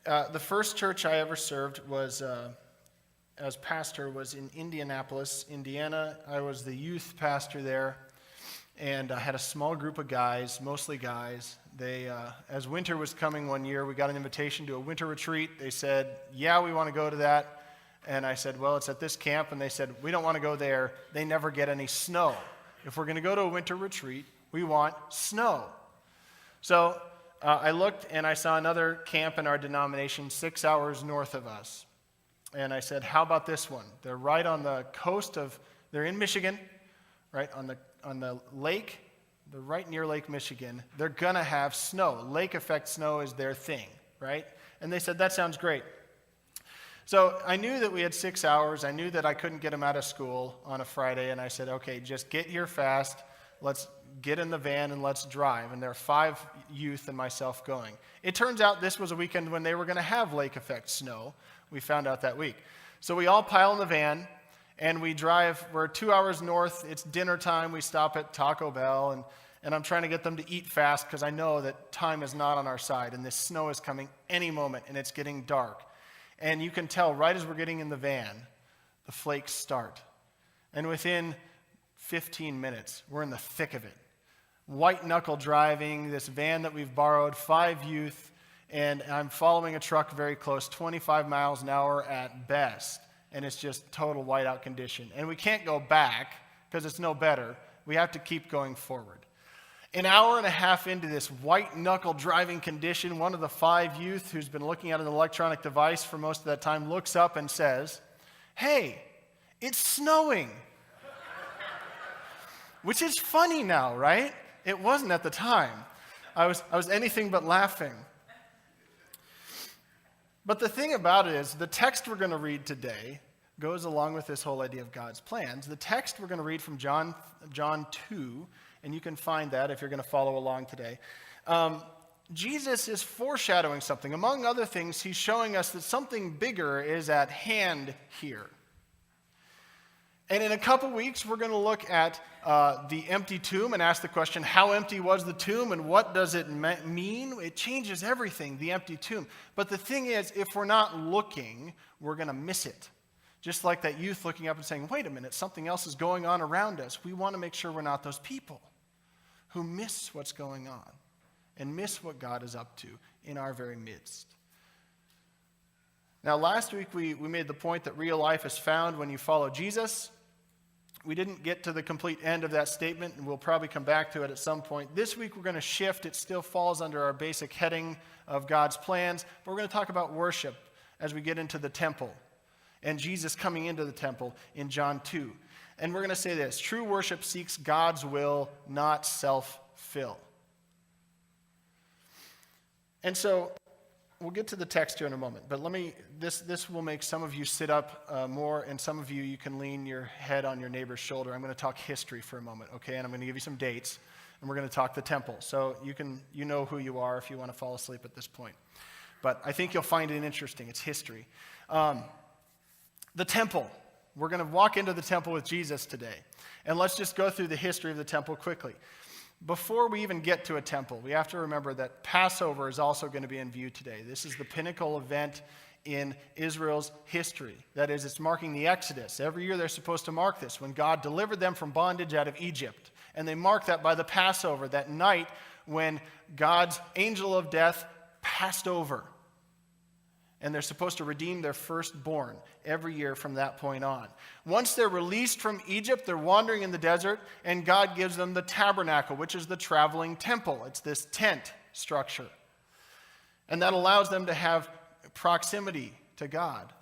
The first church I ever served was, as pastor, was in Indianapolis, Indiana. I was the youth pastor there, and I had a small group of guys, mostly guys. They, as winter was coming one year, we got an invitation to a winter retreat. They said, yeah, we want to go to that. And I said, well, it's at this camp. And they said, we don't want to go there. They never get any snow. If we're going to go to a winter retreat, we want snow. So I looked and I saw another camp in our denomination 6 hours north of us. And I said, how about this one? They're right on the coast of, they're in Michigan, right on the lake. They're right near Lake Michigan. They're going to have snow. Lake effect snow is their thing, right? And they said, that sounds great. So I knew that we had 6 hours. I knew that I couldn't get them out of school on a Friday. And I said, okay, just get here fast. Let's get in the van and let's drive. And there are 5 youth and myself going. It turns out this was a weekend when they were going to have lake effect snow. We found out that week. So we all pile in the van and we drive. We're 2 hours north. It's dinner time. We stop at Taco Bell and I'm trying to get them to eat fast because I know that time is not on our side and this snow is coming any moment and it's getting dark. And you can tell right as we're getting in the van, the flakes start. And within 15 minutes, we're in the thick of it. White knuckle driving, this van that we've borrowed, 5 youth, and I'm following a truck very close, 25 miles an hour at best. And it's just total whiteout condition. And we can't go back because it's no better. We have to keep going forward. An hour and a half into this white knuckle driving condition, one of the 5 youth who's been looking at an electronic device for most of that time looks up and says, hey, it's snowing. Which is funny now, right? It wasn't at the time. I was anything but laughing. But the thing about it is, the text we're going to read today goes along with this whole idea of God's plans. The text we're going to read from John 2, and you can find that if you're going to follow along today. Jesus is foreshadowing something. Among other things, he's showing us that something bigger is at hand here. And in a couple weeks, we're going to look at the empty tomb and ask the question, how empty was the tomb and what does it mean? It changes everything, the empty tomb. But the thing is, if we're not looking, we're going to miss it. Just like that youth looking up and saying, wait a minute, something else is going on around us. We want to make sure we're not those people who miss what's going on and miss what God is up to in our very midst. Now, last week we made the point that real life is found when you follow Jesus. We didn't get to the complete end of that statement, and we'll probably come back to it at some point. This week we're going to shift. It still falls under our basic heading of God's plans, but we're going to talk about worship as we get into the temple and Jesus coming into the temple in John 2. And we're going to say this: true worship seeks God's will, not self-fill. And so we'll get to the text here in a moment, but this will make some of you sit up more, and some of you can lean your head on your neighbor's shoulder. I'm going to talk history for a moment, okay? And I'm going to give you some dates, and we're going to talk the temple. So you know who you are if you want to fall asleep at this point. But I think you'll find it interesting. It's history. The temple. We're going to walk into the temple with Jesus today. And let's just go through the history of the temple quickly. Before we even get to a temple, we have to remember that Passover is also going to be in view today. This is the pinnacle event in Israel's history. That is, it's marking the Exodus. Every year they're supposed to mark this, when God delivered them from bondage out of Egypt. And they mark that by the Passover, that night when God's angel of death passed over. And they're supposed to redeem their firstborn every year from that point on. Once they're released from Egypt, they're wandering in the desert, and God gives them the tabernacle, which is the traveling temple. It's this tent structure. And that allows them to have proximity to God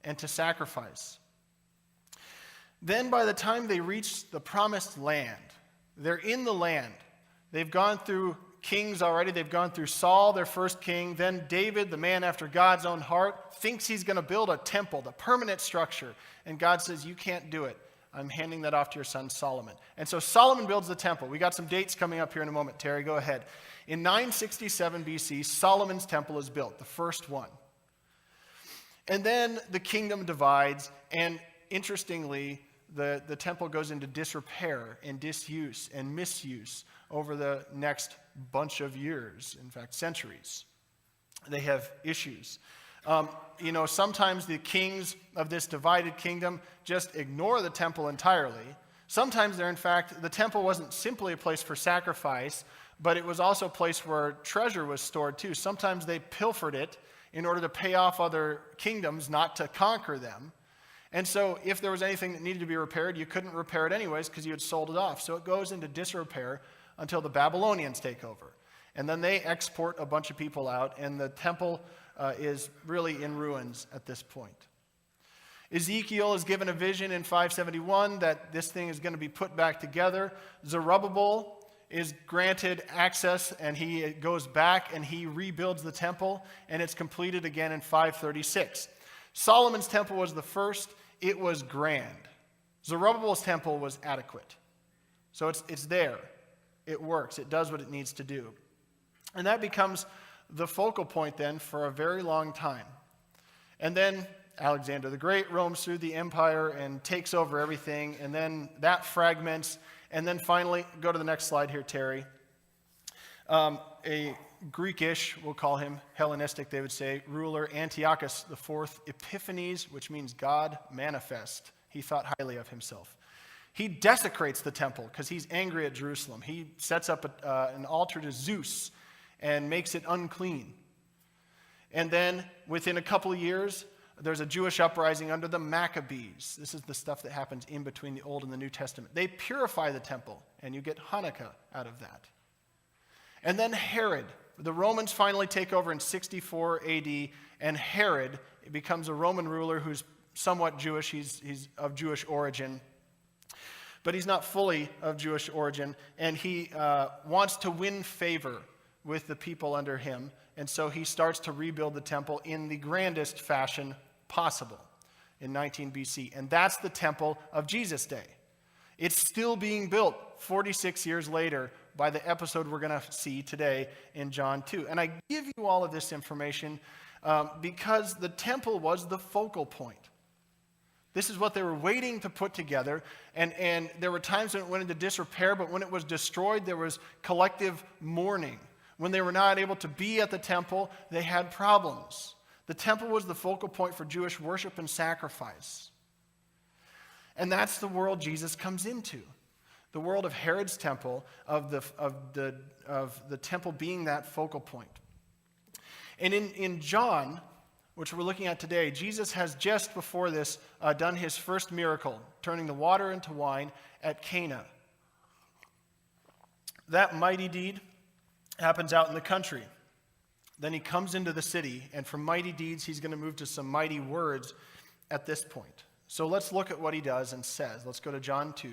and to sacrifice. Then by the time they reach the promised land, they're in the land. They've gone through kings already. They've gone through Saul, their first king. Then David, the man after God's own heart, thinks he's going to build a temple, the permanent structure. And God says, you can't do it. I'm handing that off to your son Solomon. And so Solomon builds the temple. We got some dates coming up here in a moment. Terry, go ahead. In 967 BC, Solomon's temple is built, the first one. And then the kingdom divides, and interestingly, the temple goes into disrepair and disuse and misuse over the next bunch of years, in fact, centuries. They have issues. Sometimes the kings of this divided kingdom just ignore the temple entirely. Sometimes the temple wasn't simply a place for sacrifice, but it was also a place where treasure was stored too. Sometimes they pilfered it in order to pay off other kingdoms, not to conquer them. And so if there was anything that needed to be repaired, you couldn't repair it anyways because you had sold it off. So it goes into disrepair until the Babylonians take over. And then they export a bunch of people out, and the temple is really in ruins at this point. Ezekiel is given a vision in 571 that this thing is going to be put back together. Zerubbabel is granted access, and he goes back and he rebuilds the temple, and it's completed again in 536. Solomon's temple was the first. It was grand. Zerubbabel's temple was adequate. So it's there. It works. It does what it needs to do. And that becomes the focal point then for a very long time. And then Alexander the Great roams through the empire and takes over everything, and then that fragments. And then finally, go to the next slide here, Terry. A Greekish, we'll call him Hellenistic, they would say, ruler Antiochus IV Epiphanes, which means God manifest. He thought highly of himself. He desecrates the temple because he's angry at Jerusalem. He sets up an altar to Zeus and makes it unclean. And then within a couple of years, there's a Jewish uprising under the Maccabees. This is the stuff that happens in between the Old and the New Testament. They purify the temple, and you get Hanukkah out of that. And then Herod. The Romans finally take over in 64 AD, and Herod becomes a Roman ruler who's somewhat Jewish. He's of Jewish origin, but he's not fully of Jewish origin, and he wants to win favor with the people under him, and so he starts to rebuild the temple in the grandest fashion possible in 19 BC, and that's the temple of Jesus' day. It's still being built 46 years later by the episode we're going to see today in John 2. And I give you all of this information because the temple was the focal point. This is what they were waiting to put together, and there were times when it went into disrepair, but when it was destroyed, there was collective mourning. When they were not able to be at the temple, they had problems. The temple was the focal point for Jewish worship and sacrifice. And that's the world Jesus comes into. The world of Herod's temple, of the temple being that focal point. And in John, which we're looking at today, Jesus has just before this done his first miracle, turning the water into wine at Cana. That mighty deed happens out in the country. Then he comes into the city, and from mighty deeds, he's going to move to some mighty words at this point. So let's look at what he does and says. Let's go to John 2,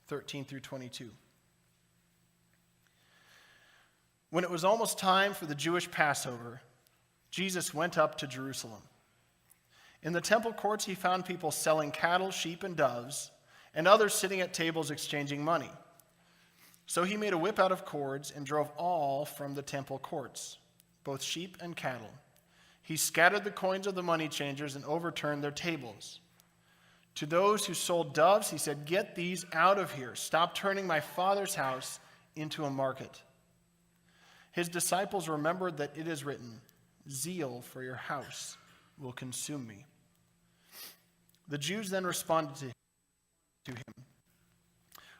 13 through 22. When it was almost time for the Jewish Passover, Jesus went up to Jerusalem. In the temple courts, he found people selling cattle, sheep, and doves, and others sitting at tables exchanging money. So he made a whip out of cords and drove all from the temple courts, both sheep and cattle. He scattered the coins of the money changers and overturned their tables. To those who sold doves, he said, "Get these out of here. Stop turning my Father's house into a market." His disciples remembered that it is written, "Zeal for your house will consume me." The Jews then responded to him,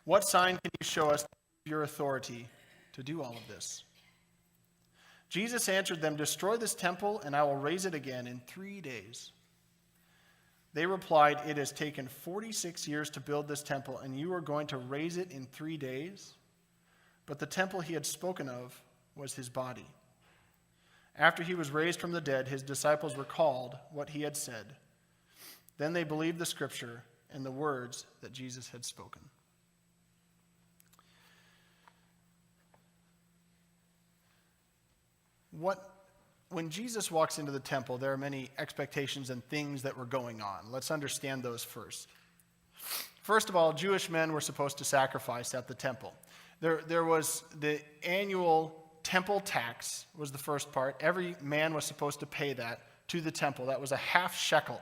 "What sign can you show us your authority to do all of this?" Jesus answered them, "Destroy this temple, and I will raise it again in 3 days." They replied, "It has taken 46 years to build this temple, and you are going to raise it in 3 days?" But the temple he had spoken of was his body. After he was raised from the dead, his disciples recalled what he had said. Then they believed the scripture and the words that Jesus had spoken. When Jesus walks into the temple, there are many expectations and things that were going on. Let's understand those first. First of all, Jewish men were supposed to sacrifice at the temple. There was the annual temple tax was the first part. Every man was supposed to pay that to the temple. That was a half shekel.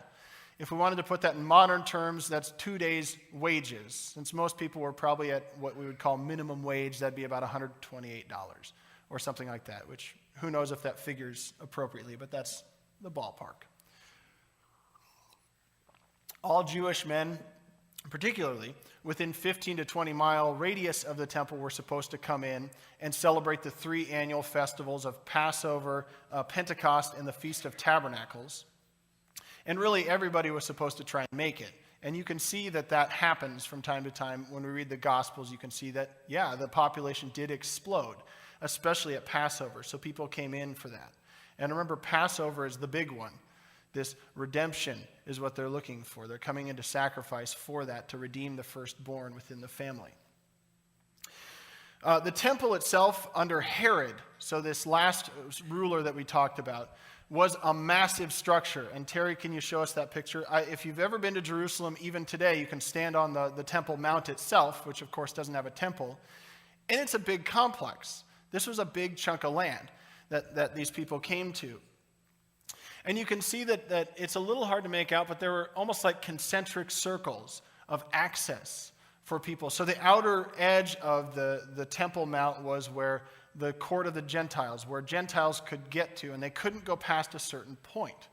If we wanted to put that in modern terms, that's 2 days' wages. Since most people were probably at what we would call minimum wage, that'd be about $128. or something like that, which who knows if that figures appropriately, but that's the ballpark. All Jewish men, particularly within 15 to 20 mile radius of the temple, were supposed to come in and celebrate the 3 annual festivals of Passover, Pentecost, and the Feast of Tabernacles. And really everybody was supposed to try and make it. And you can see that that happens from time to time. When we read the Gospels, you can see that, yeah, the population did explode, especially at Passover. So people came in for that. And remember, Passover is the big one. This redemption is what they're looking for. They're coming into sacrifice for that, to redeem the firstborn within the family. The temple itself under Herod, so this last ruler that we talked about, was a massive structure. And Terry, can you show us that picture? If you've ever been to Jerusalem, even today, you can stand on the Temple Mount itself, which of course doesn't have a temple, and it's a big complex. This was a big chunk of land that these people came to. And you can see that it's a little hard to make out, but there were almost like concentric circles of access for people. So the outer edge of the Temple Mount was where the court of the Gentiles, where Gentiles could get to, and they couldn't go past a certain point.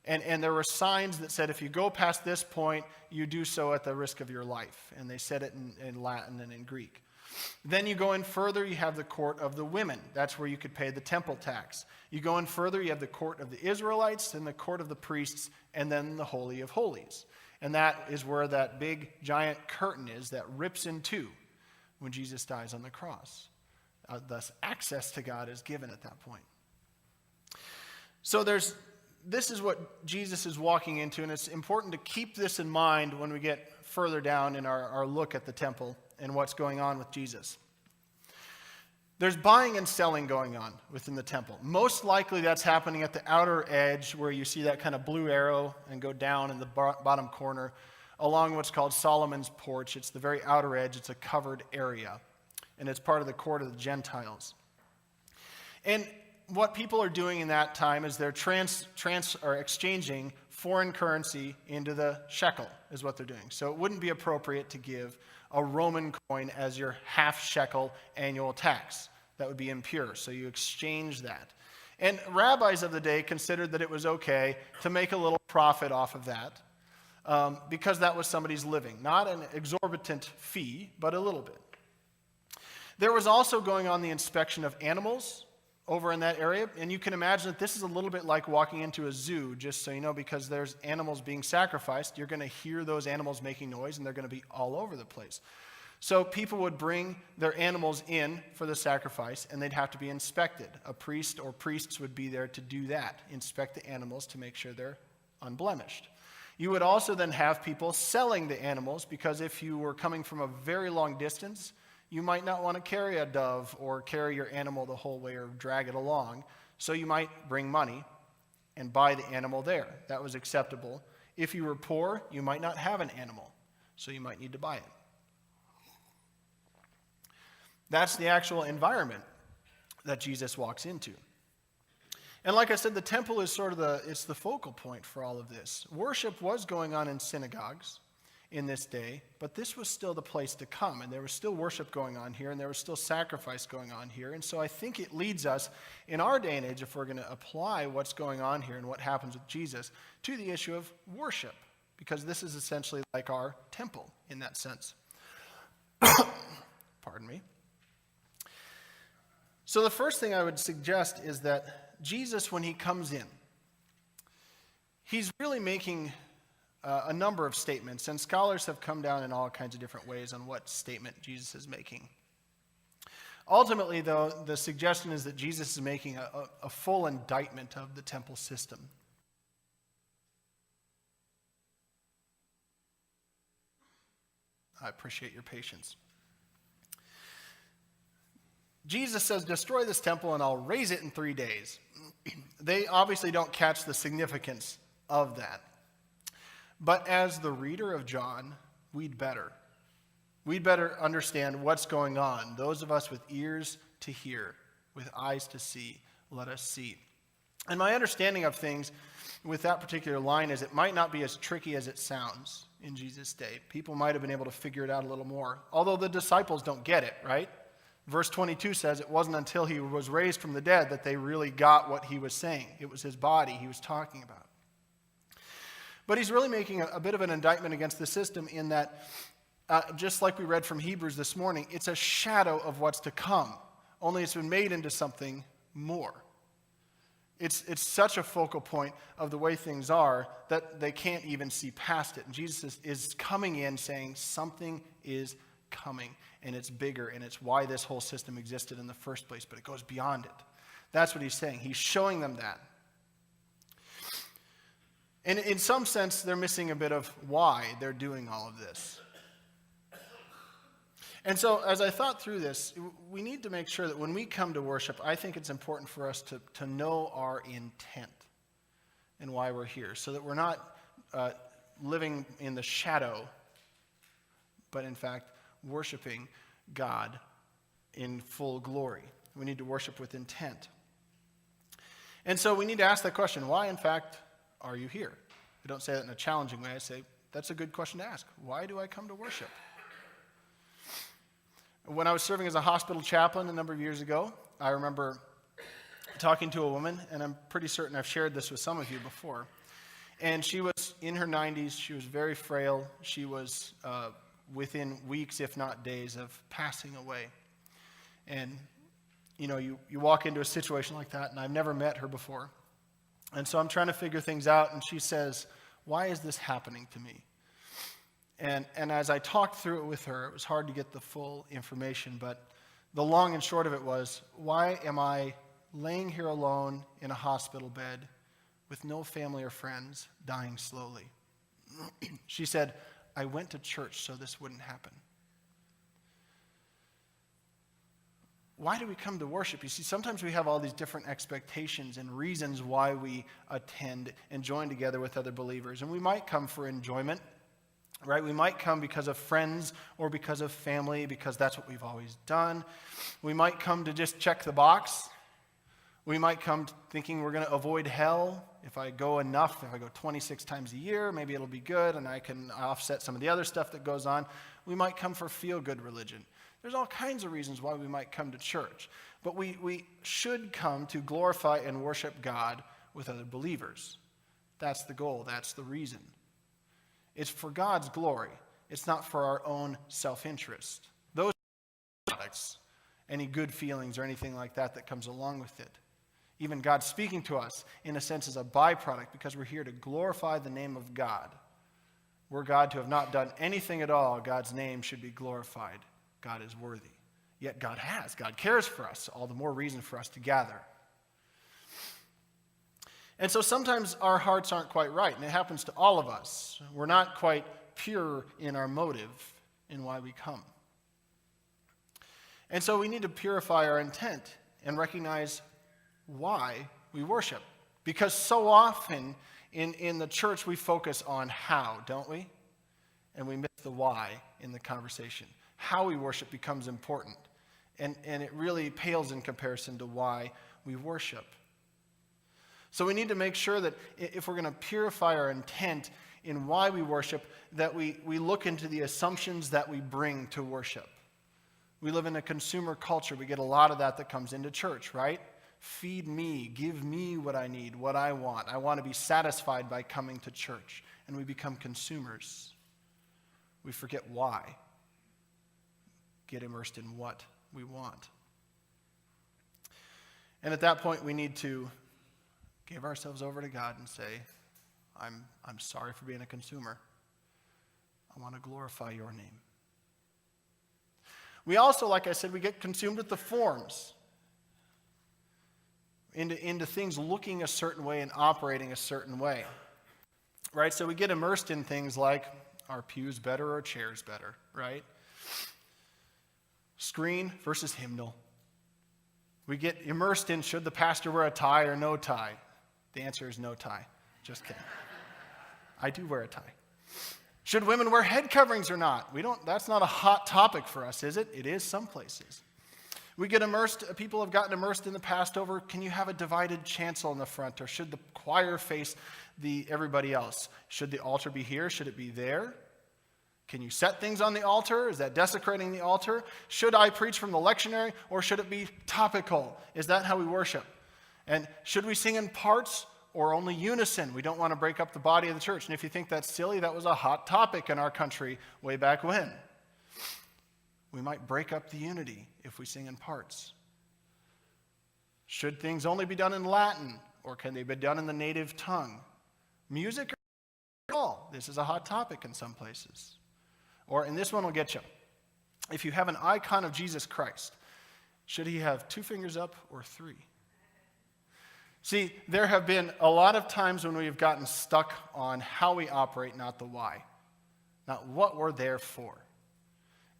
And there were signs that said, if you go past this point, you do so at the risk of your life. And they said it in Latin and in Greek. Then you go in further, you have the court of the women. That's where you could pay the temple tax. You go in further, you have the court of the Israelites, then the court of the priests, and then the Holy of Holies. And that is where that big giant curtain is that rips in two when Jesus dies on the cross. Thus, access to God is given at that point. So this is what Jesus is walking into, and it's important to keep this in mind when we get further down in our look at the temple and what's going on with Jesus. There's buying and selling going on within the temple. Most likely that's happening at the outer edge where you see that kind of blue arrow and go down in the bottom corner along what's called Solomon's Porch. It's the very outer edge. It's a covered area, and it's part of the court of the Gentiles. And what people are doing in that time is they're exchanging foreign currency into the shekel is what they're doing. So it wouldn't be appropriate to give a Roman coin as your half shekel annual tax. That would be impure. So you exchange that. And rabbis of the day considered that it was okay to make a little profit off of that because that was somebody's living. Not an exorbitant fee, but a little bit. There was also going on the inspection of animals over in that area, and you can imagine that this is a little bit like walking into a zoo, just so you know, because there's animals being sacrificed. You're going to hear those animals making noise, and they're going to be all over the place. So people would bring their animals in for the sacrifice, and they'd have to be inspected. A priest or priests would be there to do that, inspect the animals to make sure they're unblemished. You would also then have people selling the animals, because if you were coming from a very long distance, you might not want to carry a dove or carry your animal the whole way or drag it along. So you might bring money and buy the animal there. That was acceptable. If you were poor, you might not have an animal, so you might need to buy it. That's the actual environment that Jesus walks into. And like I said, the temple is sort of it's the focal point for all of this. Worship was going on in synagogues in this day, but this was still the place to come, and there was still worship going on here, and there was still sacrifice going on here. And so I think it leads us in our day and age, if we're going to apply what's going on here and what happens with Jesus, to the issue of worship, because this is essentially like our temple in that sense. Pardon me. So the first thing I would suggest is that Jesus, when he comes in, he's really making a number of statements, and scholars have come down in all kinds of different ways on what statement Jesus is making. Ultimately, though, the suggestion is that Jesus is making a full indictment of the temple system. I appreciate your patience. Jesus says, destroy this temple and I'll raise it in 3 days. They obviously don't catch the significance of that. But as the reader of John, we'd better understand what's going on. Those of us with ears to hear, with eyes to see, let us see. And my understanding of things with that particular line is it might not be as tricky as it sounds in Jesus' day. People might have been able to figure it out a little more. Although the disciples don't get it, right? Verse 22 says it wasn't until he was raised from the dead that they really got what he was saying. It was his body he was talking about. But he's really making a bit of an indictment against the system in that, just like we read from Hebrews this morning, it's a shadow of what's to come, only it's been made into something more. It's such a focal point of the way things are that they can't even see past it. And Jesus is coming in saying something is coming, and it's bigger, and it's why this whole system existed in the first place, but it goes beyond it. That's what he's saying. He's showing them that. And in some sense, they're missing a bit of why they're doing all of this. And so as I thought through this, we need to make sure that when we come to worship, I think it's important for us to know our intent and why we're here, so that we're not living in the shadow, but in fact, worshiping God in full glory. We need to worship with intent. And so we need to ask that question, why, in fact, are you here? I don't say that in a challenging way. I say, that's a good question to ask. Why do I come to worship? When I was serving as a hospital chaplain a number of years ago, I remember talking to a woman, and I'm pretty certain I've shared this with some of you before. And she was in her 90s. She was very frail. She was within weeks, if not days, of passing away. And, you walk into a situation like that, and I've never met her before. And so I'm trying to figure things out, and she says, why is this happening to me? And as I talked through it with her, it was hard to get the full information, but the long and short of it was, why am I laying here alone in a hospital bed with no family or friends, dying slowly? She said, I went to church so this wouldn't happen. Why do we come to worship? You see, sometimes we have all these different expectations and reasons why we attend and join together with other believers. And we might come for enjoyment. Right? We might come because of friends or because of family, because that's what we've always done. We might come to just check the box. We might come thinking we're going to avoid hell. If I go enough, if I go 26 times a year, maybe it'll be good and I can offset some of the other stuff that goes on. We might come for feel-good religion. There's all kinds of reasons why we might come to church. But we should come to glorify and worship God with other believers. That's the goal. That's the reason. It's for God's glory. It's not for our own self-interest. Those products, any good feelings or anything like that comes along with it. Even God speaking to us, in a sense, is a byproduct because we're here to glorify the name of God. Were God to have not done anything at all, God's name should be glorified. God is worthy. Yet God has. God cares for us. All the more reason for us to gather. And so sometimes our hearts aren't quite right, and it happens to all of us. We're not quite pure in our motive in why we come. And so we need to purify our intent and recognize why we worship. Because so often in the church we focus on how, don't we? And we miss the why in the conversation. How we worship becomes important. And it really pales in comparison to why we worship. So we need to make sure that if we're going to purify our intent in why we worship, that we look into the assumptions that we bring to worship. We live in a consumer culture. We get a lot of that comes into church, right? Feed me, give me what I need, what I want. I want to be satisfied by coming to church. And we become consumers. We forget why. Get immersed in what we want. And at that point, we need to give ourselves over to God and say, I'm sorry for being a consumer. I want to glorify your name. We also, like I said, we get consumed with the forms. Into things looking a certain way and operating a certain way. Right? So we get immersed in things like, are pews better or chairs better? Right? Screen versus hymnal. We get immersed in, should the pastor wear a tie or no tie? The answer is no tie. Just kidding. I do wear a tie. Should women wear head coverings or not? That's not a hot topic for us, is it? It is some places. We get immersed, people have gotten immersed in the past over, can you have a divided chancel in the front, or should the choir face everybody else? Should the altar be here? Should it be there? Can you set things on the altar? Is that desecrating the altar? Should I preach from the lectionary, or should it be topical? Is that how we worship? And should we sing in parts or only unison? We don't want to break up the body of the church. And if you think that's silly, that was a hot topic in our country way back when. We might break up the unity if we sing in parts. Should things only be done in Latin, or can they be done in the native tongue? Music or all? This is a hot topic in some places. Or, and this one will get you. If you have an icon of Jesus Christ, should he have 2 fingers up or 3? See, there have been a lot of times when we've gotten stuck on how we operate, not the why, not what we're there for.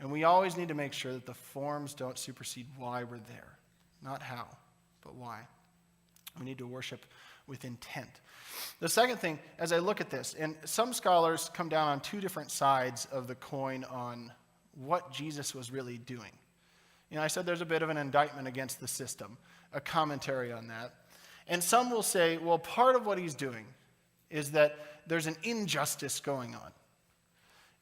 And we always need to make sure that the forms don't supersede why we're there. Not how, but why. We need to worship with intent. The second thing, as I look at this, and some scholars come down on 2 different sides of the coin on what Jesus was really doing. You know, I said there's a bit of an indictment against the system, a commentary on that. And some will say, well, part of what he's doing is that there's an injustice going on.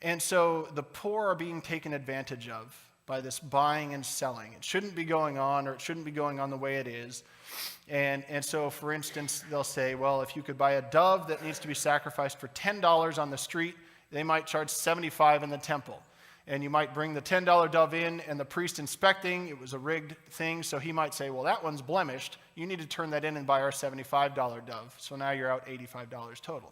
And so the poor are being taken advantage of by this buying and selling. It shouldn't be going on, or it shouldn't be going on the way it is. And so, for instance, they'll say, well, if you could buy a dove that needs to be sacrificed for $10 on the street, they might charge $75 in the temple. And you might bring the $10 dove in, and the priest inspecting, it was a rigged thing, so he might say, well, that one's blemished. You need to turn that in and buy our $75 dove. So now you're out $85 total.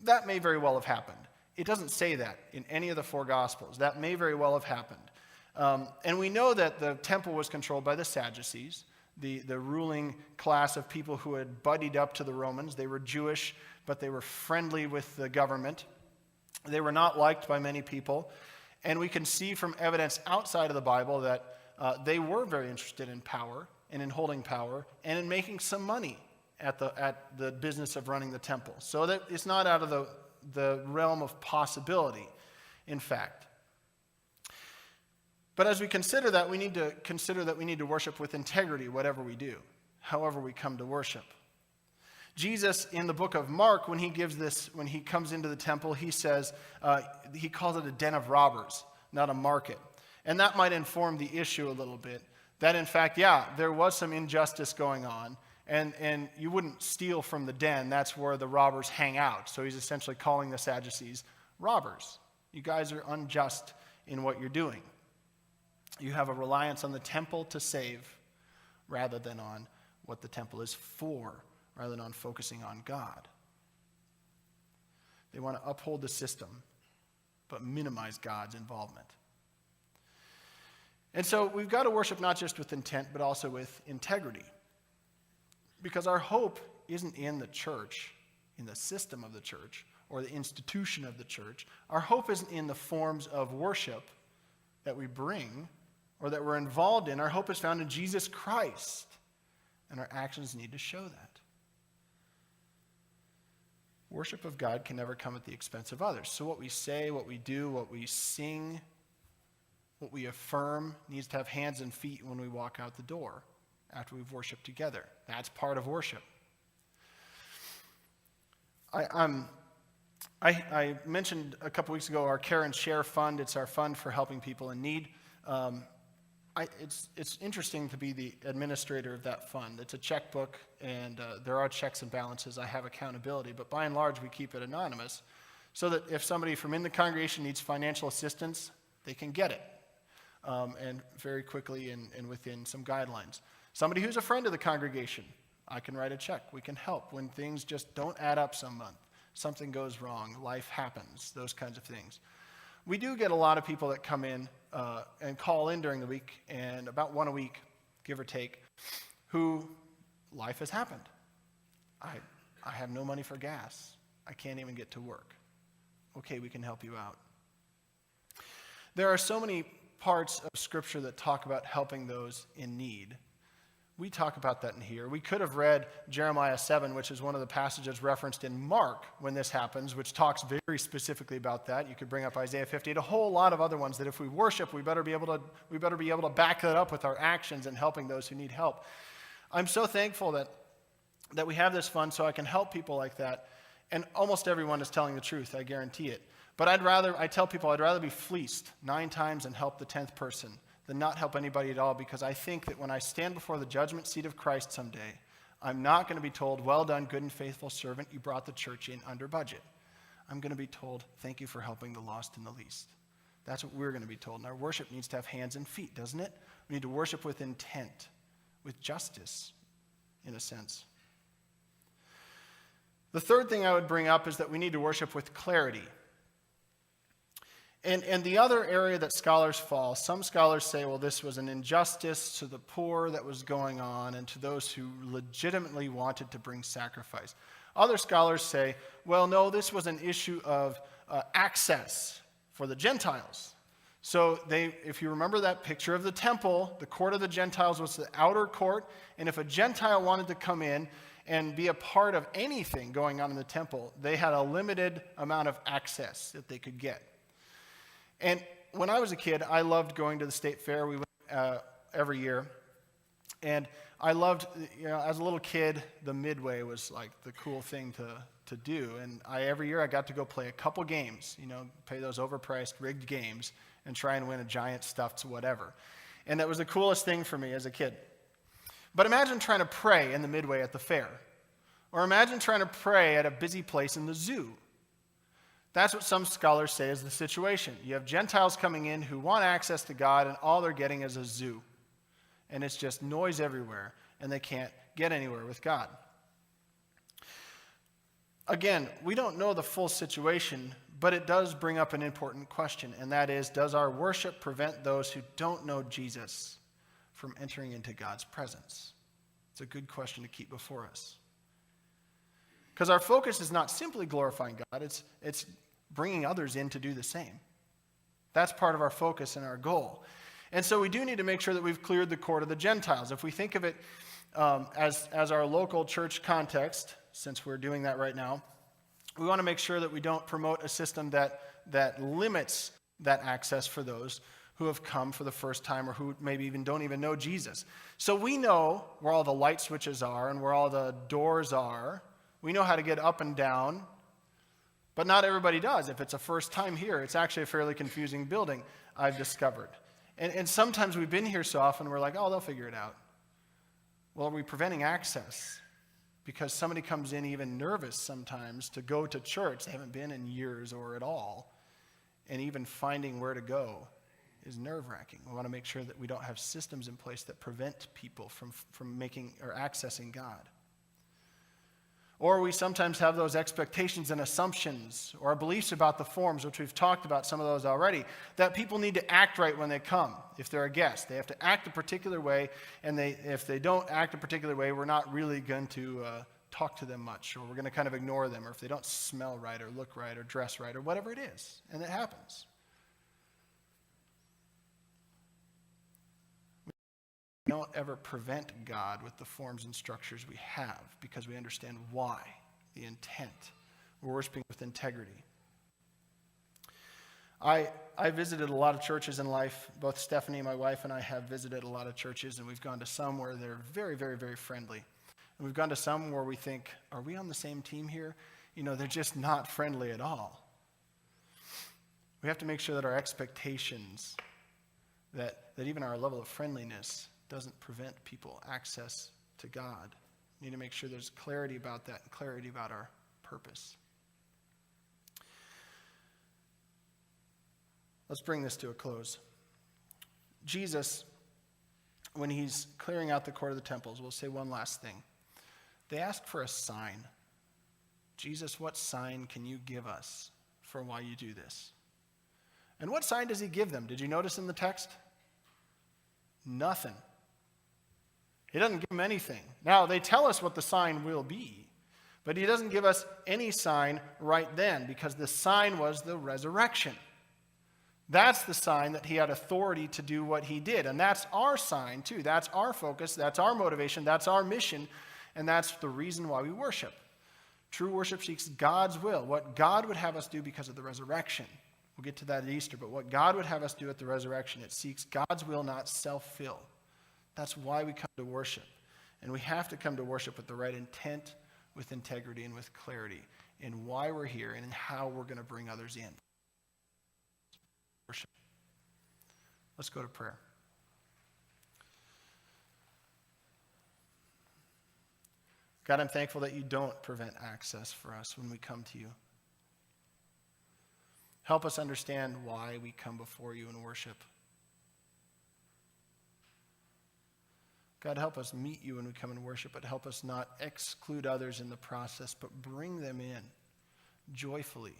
That may very well have happened. It doesn't say that in any of the 4 Gospels. That may very well have happened. And we know that the temple was controlled by the Sadducees, the ruling class of people who had buddied up to the Romans. They were Jewish, but they were friendly with the government. They were not liked by many people. And we can see from evidence outside of the Bible that they were very interested in power and in holding power and in making some money at the business of running the temple. So that it's not out of the realm of possibility, in fact. But as we consider that, we need to worship with integrity, whatever we do, however we come to worship. Jesus, in the book of Mark, when he comes into the temple, he says, he calls it a den of robbers, not a market. And that might inform the issue a little bit, that in fact, yeah, there was some injustice going on, and you wouldn't steal from the den. That's where the robbers hang out. So he's essentially calling the Sadducees robbers. You guys are unjust in what you're doing. You have a reliance on the temple to save rather than on what the temple is for, rather than on focusing on God. They want to uphold the system, but minimize God's involvement. And so we've got to worship not just with intent, but also with integrity. Because our hope isn't in the church, in the system of the church, or the institution of the church. Our hope isn't in the forms of worship that we bring or that we're involved in. Our hope is found in Jesus Christ, and our actions need to show that. Worship of God can never come at the expense of others. So what we say, what we do, what we sing, what we affirm needs to have hands and feet when we walk out the door after we've worshiped together. That's part of worship. I mentioned a couple weeks ago our Care and Share Fund. It's our fund for helping people in need. It's interesting to be the administrator of that fund. It's a checkbook, and there are checks and balances. I have accountability, but by and large, we keep it anonymous so that if somebody from in the congregation needs financial assistance, they can get it, and very quickly and within some guidelines. Somebody who's a friend of the congregation, I can write a check. We can help when things just don't add up some month. Something goes wrong, life happens, those kinds of things. We do get a lot of people that come in and call in during the week, and about 1 a week, give or take, who life has happened. I have no money for gas. I can't even get to work. Okay, we can help you out. There are so many parts of Scripture that talk about helping those in need. We talk about that in here. We could have read Jeremiah 7, which is one of the passages referenced in Mark when this happens, which talks very specifically about that. You could bring up Isaiah 58, a whole lot of other ones that if we worship, we better be able to back that up with our actions and helping those who need help. I'm so thankful that we have this fund so I can help people like that. And almost everyone is telling the truth, I guarantee it. But I tell people I'd rather be fleeced 9 times and help the 10th person than not help anybody at all, because I think that when I stand before the judgment seat of Christ someday, I'm not going to be told, well done, good and faithful servant, you brought the church in under budget. I'm going to be told, thank you for helping the lost and the least. That's what we're going to be told. And our worship needs to have hands and feet, doesn't it? We need to worship with intent, with justice, in a sense. The third thing I would bring up is that we need to worship with clarity. And the other area that scholars fall, some scholars say, well, this was an injustice to the poor that was going on and to those who legitimately wanted to bring sacrifice. Other scholars say, well, no, this was an issue of access for the Gentiles. So if you remember that picture of the temple, the court of the Gentiles was the outer court, and if a Gentile wanted to come in and be a part of anything going on in the temple, they had a limited amount of access that they could get. And when I was a kid, I loved going to the state fair. We went every year. And I loved, as a little kid, the Midway was like the cool thing to do. And every year I got to go play a couple games, pay those overpriced, rigged games, and try and win a giant stuffed whatever. And that was the coolest thing for me as a kid. But imagine trying to pray in the Midway at the fair. Or imagine trying to pray at a busy place in the zoo. That's what some scholars say is the situation. You have Gentiles coming in who want access to God, and all they're getting is a zoo. And it's just noise everywhere, and they can't get anywhere with God. Again, we don't know the full situation, but it does bring up an important question, and that is, does our worship prevent those who don't know Jesus from entering into God's presence? It's a good question to keep before us. Because our focus is not simply glorifying God, it's bringing others in to do the same. That's part of our focus and our goal. And so we do need to make sure that we've cleared the court of the Gentiles. If we think of it as our local church context, since we're doing that right now, we want to make sure that we don't promote a system that limits that access for those who have come for the first time or who maybe don't even know Jesus. So we know where all the light switches are and where all the doors are. We know how to get up and down, but not everybody does. If it's a first time here, it's actually a fairly confusing building, I've discovered. And sometimes we've been here so often, we're like, oh, they'll figure it out. Well, are we preventing access? Because somebody comes in even nervous sometimes to go to church. They haven't been in years or at all. And even finding where to go is nerve-wracking. We want to make sure that we don't have systems in place that prevent people from making or accessing God. Or we sometimes have those expectations and assumptions or beliefs about the forms, which we've talked about some of those already, that people need to act right when they come. If they're a guest, they have to act a particular way, and if they don't act a particular way, we're not really going to talk to them much, or we're going to kind of ignore them, or if they don't smell right or look right or dress right or whatever it is, and it happens. We don't ever prevent God with the forms and structures we have because we understand why, the intent. We're worshiping with integrity. I visited a lot of churches in life. Both Stephanie, my wife, and I have visited a lot of churches, and we've gone to some where they're very, very, very friendly. And we've gone to some where we think, are we on the same team here? They're just not friendly at all. We have to make sure that our expectations, that even our level of friendliness doesn't prevent people access to God. We need to make sure there's clarity about that and clarity about our purpose. Let's bring this to a close. Jesus, when he's clearing out the court of the temples, we'll say one last thing. They ask for a sign. Jesus, what sign can you give us for why you do this? And what sign does he give them? Did you notice in the text? Nothing. He doesn't give them anything. Now, they tell us what the sign will be, but he doesn't give us any sign right then because the sign was the resurrection. That's the sign that he had authority to do what he did, and that's our sign too. That's our focus, that's our motivation, that's our mission, and that's the reason why we worship. True worship seeks God's will, what God would have us do because of the resurrection. We'll get to that at Easter, but what God would have us do at the resurrection, it seeks God's will, not self-will. That's why we come to worship. And we have to come to worship with the right intent, with integrity, and with clarity in why we're here and in how we're going to bring others in. worship. Let's go to prayer. God, I'm thankful that you don't prevent access for us when we come to you. Help us understand why we come before you in worship. God, help us meet you when we come in worship, but help us not exclude others in the process, but bring them in joyfully.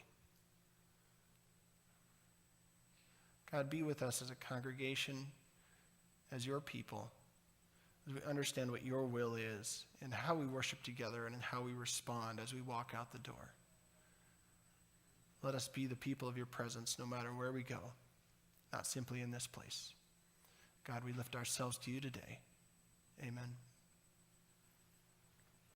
God, be with us as a congregation, as your people, as we understand what your will is and how we worship together and in how we respond as we walk out the door. Let us be the people of your presence no matter where we go, not simply in this place. God, we lift ourselves to you today. Amen.